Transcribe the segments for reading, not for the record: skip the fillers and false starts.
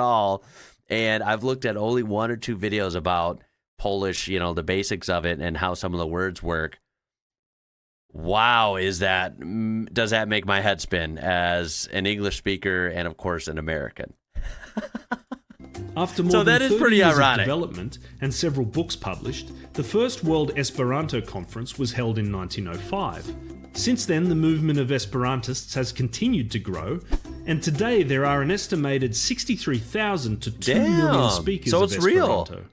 all. And I've looked at only 1 or 2 videos about Polish, the basics of it and how some of the words work. Wow, does that make my head spin as an English speaker and, of course, an American? After more So than that is 30 pretty years ironic. of development and several books published, the first World Esperanto Conference was held in 1905. Since then, the movement of Esperantists has continued to grow, and today there are an estimated 63,000 to 2 million speakers so of it's real. Esperanto.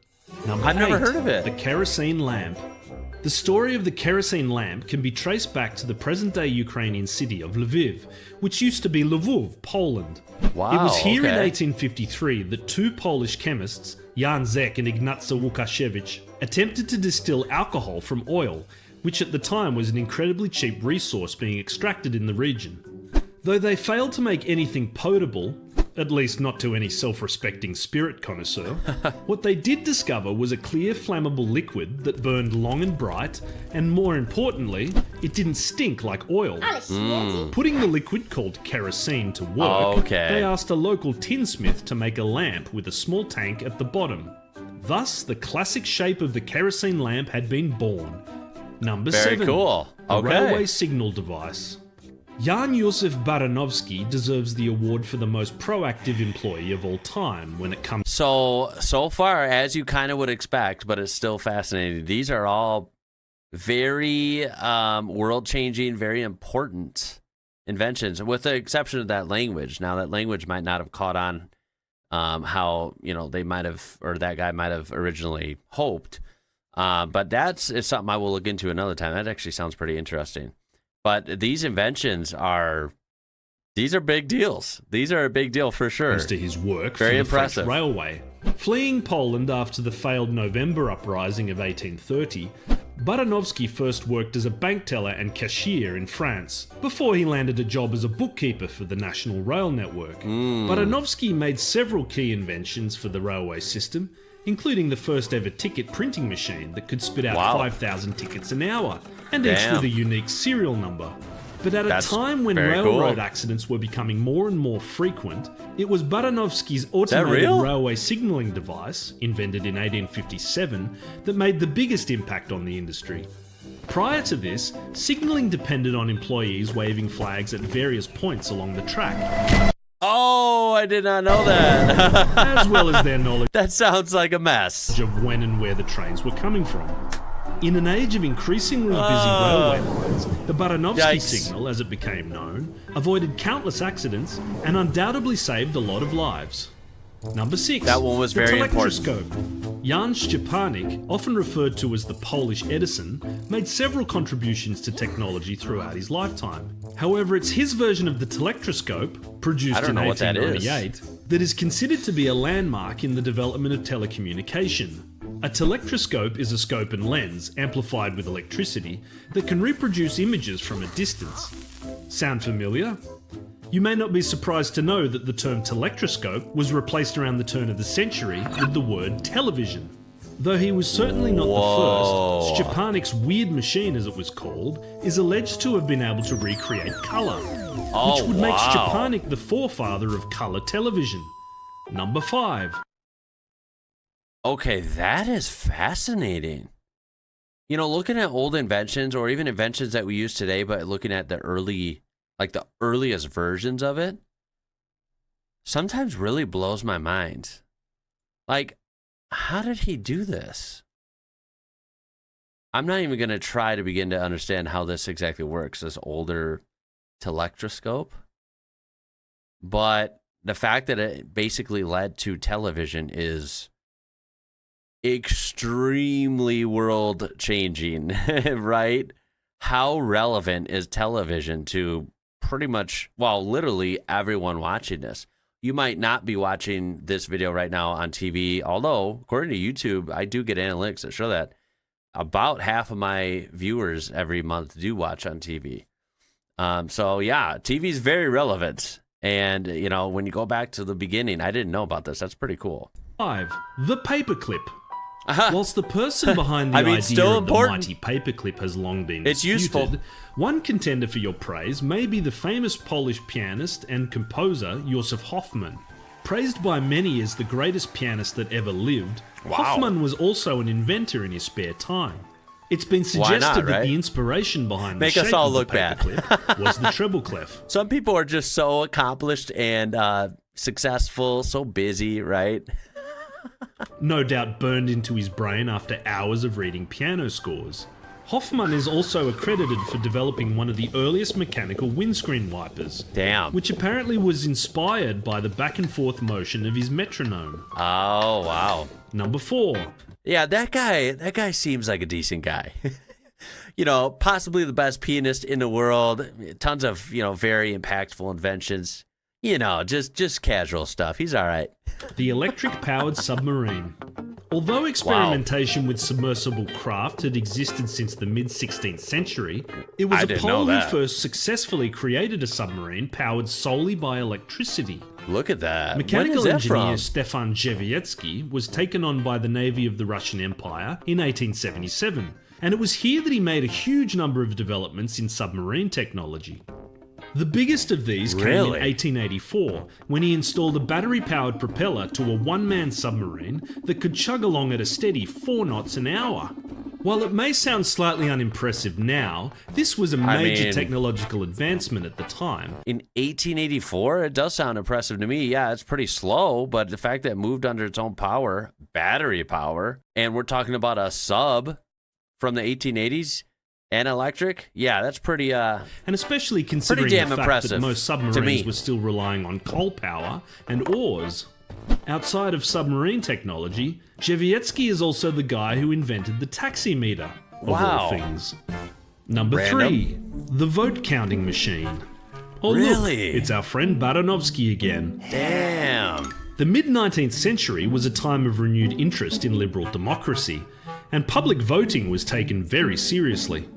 Number I've never 8, heard of it. The kerosene lamp. The story of the kerosene lamp can be traced back to the present-day Ukrainian city of Lviv, which used to be Lvov, Poland. Wow, It was here in okay. 1853 that 2 Polish chemists, Jan Zek and Ignacy Łukasiewicz, attempted to distill alcohol from oil, which at the time was an incredibly cheap resource being extracted in the region. Though they failed to make anything potable, at least not to any self-respecting spirit connoisseur, what they did discover was a clear flammable liquid that burned long and bright, and more importantly, it didn't stink like oil. Putting the liquid called kerosene to work, Okay. they asked a local tinsmith to make a lamp with a small tank at the bottom. Thus, the classic shape of the kerosene lamp had been born. Number Very 7. cool. The Okay. railway signal device. Jan Józef Baranovsky deserves the award for the most proactive employee of all time when it comes. So far, as you kind of would expect, but it's still fascinating. These are all very world-changing, very important inventions, with the exception of that language. Now, that language might not have caught on how they might have, or that guy might have originally hoped. But it's something I will look into another time. That actually sounds pretty interesting. But these inventions are big deals. These are a big deal for sure. To his work Very for the impressive. French railway. Fleeing Poland after the failed November uprising of 1830, Baranovsky first worked as a bank teller and cashier in France, before he landed a job as a bookkeeper for the National Rail Network. Baranovsky made several key inventions for the railway system, including the first ever ticket printing machine that could spit out 5,000 tickets an hour, and each with a unique serial number. But at a time when railroad accidents were becoming more and more frequent, it was Baranovsky's automated railway signalling device, invented in 1857, that made the biggest impact on the industry. Prior to this, signalling depended on employees waving flags at various points along the track. Oh, I did not know that. As well as their knowledge That sounds like a mess. of when and where the trains were coming from. In an age of increasingly busy railway lines, the Baranovsky signal, as it became known, avoided countless accidents and undoubtedly saved a lot of lives. Number 6. That one was very important. Telektroscope. Jan Szczepanik, often referred to as the Polish Edison, made several contributions to technology throughout his lifetime. However, it's his version of the telectroscope, produced in 1898, that is considered to be a landmark in the development of telecommunication. A telectroscope is a scope and lens, amplified with electricity, that can reproduce images from a distance. Sound familiar? You may not be surprised to know that the term telectroscope was replaced around the turn of the century with the word television. Though he was certainly not the first, Szczepanik's weird machine, as it was called, is alleged to have been able to recreate colour, which would make Szczepanik the forefather of colour television. Number 5. Okay, that is fascinating. Looking at old inventions, or even inventions that we use today, but looking at the earliest versions of it, sometimes really blows my mind. Like, how did he do this? I'm not even going to try to begin to understand how this exactly works, this older telectroscope. But the fact that it basically led to television is extremely world-changing, right? How relevant is television to pretty much, literally everyone watching this? You might not be watching this video right now on TV, although, according to YouTube, I do get analytics that show that about half of my viewers every month do watch on TV. So, yeah, TV is very relevant. And, when you go back to the beginning, I didn't know about this. That's pretty cool. 5. The paperclip. Whilst the person behind the idea still of the mighty paperclip has long been disputed, useful. One contender for your praise may be the famous Polish pianist and composer Józef Hoffman. Praised by many as the greatest pianist that ever lived, Wow. Hoffmann was also an inventor in his spare time. It's been Why not, suggested that right? the inspiration behind Make the us shape all of look the bad. paperclip was the treble clef. Some people are just so accomplished and successful, so busy, right? No doubt burned into his brain after hours of reading piano scores. Hoffmann is also accredited for developing one of the earliest mechanical windscreen wipers, Damn. which apparently was inspired by the back and forth motion of his metronome. Oh, wow. Number 4. Yeah, that guy seems like a decent guy. You know, possibly the best pianist in the world. Tons of, very impactful inventions. You know, just casual stuff. He's all right. The electric-powered submarine. Although experimentation with submersible craft had existed since the mid-16th century, it was I didn't know Apollo who that. first successfully created a submarine powered solely by electricity. Look at that. Mechanical When is that engineer from? Stefan Zhevietsky was taken on by the Navy of the Russian Empire in 1877, and it was here that he made a huge number of developments in submarine technology. The biggest of these came in Really? 1884, when he installed a battery-powered propeller to a one-man submarine that could chug along at a steady 4 knots an hour. While it may sound slightly unimpressive now, this was a major mean- technological advancement at the time. In 1884, it does sound impressive to me. Yeah, it's pretty slow, but the fact that it moved under its own power, battery power, and we're talking about a sub from the 1880s and electric, yeah, that's pretty, And especially considering damn the fact impressive that most to me. submarines were still relying on coal power and oars. Outside of submarine technology, Zhevietsky is also the guy who invented the taximeter, of Wow. all things. Number Random. 3, the vote counting machine. Oh Really? look, it's our friend Baranovsky again. damn. The mid-19th century was a time of renewed interest in liberal democracy, and public voting was taken very seriously.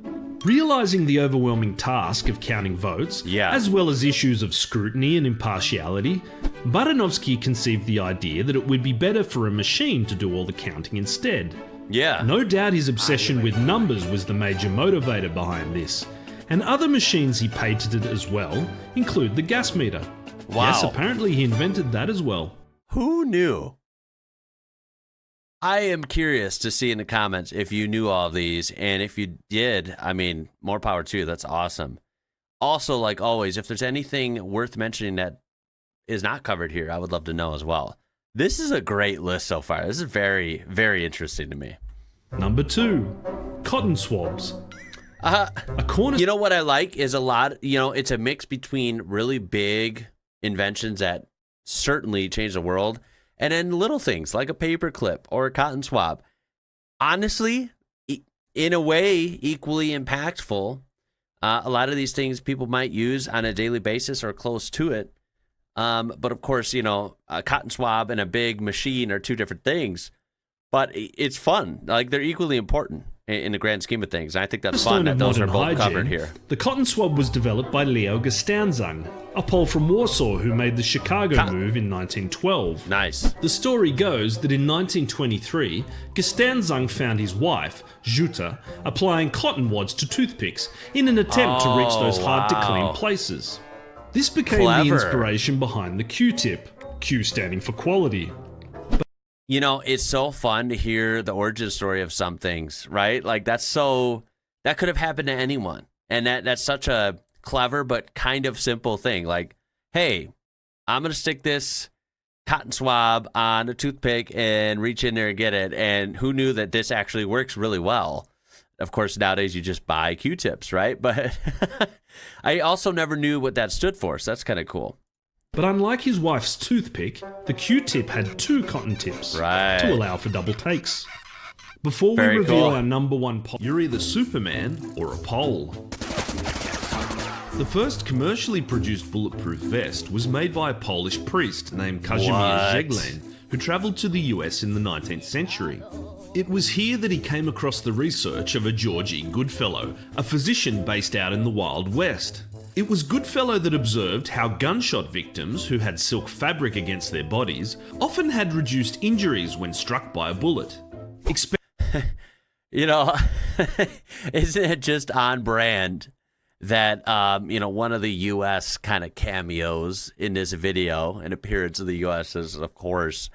Realising the overwhelming task of counting votes, Yeah. as well as issues of scrutiny and impartiality, Baranovsky conceived the idea that it would be better for a machine to do all the counting instead. Yeah. No doubt his obsession with numbers was the major motivator behind this, and other machines he patented as well include the gas meter. Wow. Yes, apparently he invented that as well. Who knew? I am curious to see in the comments if you knew all of these, and if you did, I mean, more power to you. That's awesome. Also, like always, if there's anything worth mentioning that is not covered here, I would love to know as well. This is a great list so far. This is very, very interesting to me. Number 2, cotton swabs. A corner. You know what I like is a lot, it's a mix between really big inventions that certainly change the world and then little things like a paper clip or a cotton swab. Honestly, in a way, equally impactful. A lot of these things people might use on a daily basis or close to it. But of course, a cotton swab and a big machine are two different things. But it's fun. Like, they're equally important in the grand scheme of things. And I think that's fun Cornerstone that of those are modern both covered hygiene, here. the cotton swab was developed by Leo Gastanzang, a Pole from Warsaw who made the Chicago move in 1912. Nice. The story goes that in 1923, Gastanzang found his wife, Jutta, applying cotton wads to toothpicks in an attempt to reach those hard-to-clean wow. places. This became Clever. the inspiration behind the Q-tip, Q standing for quality. It's so fun to hear the origin story of some things, right? Like, that could have happened to anyone. And that's such a clever but kind of simple thing. Like, hey, I'm going to stick this cotton swab on a toothpick and reach in there and get it. And who knew that this actually works really well? Of course, nowadays you just buy Q-tips, right? But I also never knew what that stood for, so that's kind of cool. But unlike his wife's toothpick, the Q-tip had 2 cotton tips Right. to allow for double takes. Before Very we reveal cool. our number 1 pole, you're either Superman or a pole. The first commercially produced bulletproof vest was made by a Polish priest named Kazimierz What? Zeglen, who travelled to the US in the 19th century. It was here that he came across the research of a George E. Goodfellow, a physician based out in the Wild West. It was Goodfellow that observed how gunshot victims who had silk fabric against their bodies often had reduced injuries when struck by a bullet. Isn't it just on brand that one of the U.S. kind of cameos in this video, an appearance of the U.S. is, of course,